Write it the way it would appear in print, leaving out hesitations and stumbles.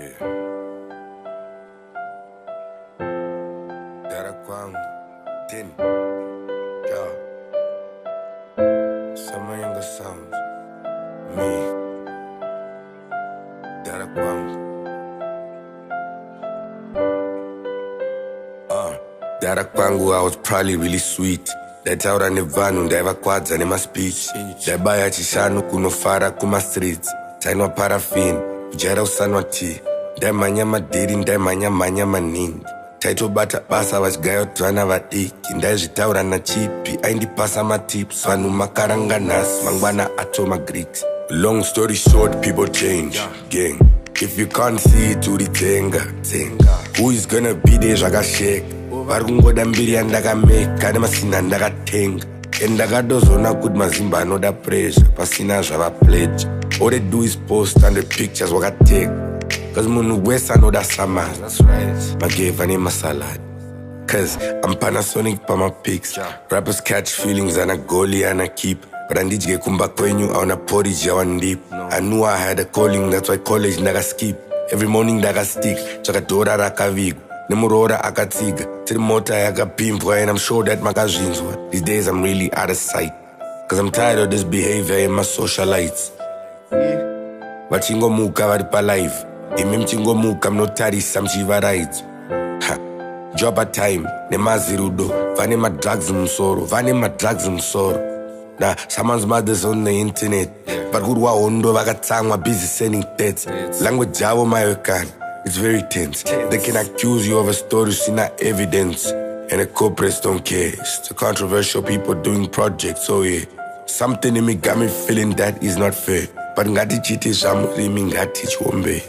Yeah. Kudhara kwangu 10 yeah. Some younger sounds me Kudhara kwangu Kudhara kwangu I was probably really sweet. Ndataura nevanhu ndaivakwadza nemaspeech. Ndaibaya chishanu kunofara kuma-streets. Tainwa paraffin kujaira usanwa tea. Ndaimhanya madhiri ndaimhanya maningi. Taitobata basa vachigayodhwana vadiki. Ndaizvitaura nachipi aindipasa matips. Vanhu makaranga nhasi mangwana atoma Greeks. Long story short, people change. Gang, if you can't see it uritenga. Who is gonna be there zvakasheka. Vari kungoda mbiri yandakameka nemasina ndakatenga. Endakatozona kuti mazimba anoda pressure pasina zvavapledge. All they do is post and the pictures wakateka. Cause munhu wese anoda summers. Mageva nemasalad. Cause I'm Panasonic pa my pics. Rappers catch feelings and a goalie and a keep. But andidye kumba kwenyu auna porridge yawan deep. I knew I had a calling, that's why college ndakaskip. Every morning ndakastick, chakadhora rakavigo. Nemurora akatsiga, tiri mota yakapimbwa. And I'm sure that makazvinzwa. These days I'm really out of sight. Cause I'm tired of this behavior in my socialites. Vachingomuka vari palive. Imi mchingomuka munotarisa mchivaraidza. Joba time, nemazirudo. Vane madrugs musoro, vane madrugs musoro. Nah, someone's mother's on the internet. But good wa hondo vakatsamwa busy sending texts. Language javo mayokan. It's very tense. They can accuse you of a story, see not evidence. And the corporates don't care. It's the controversial people doing projects, so yeah. Something in me got me feeling that is not fair. But ngati chiti zvamu rimi ngati chiombe.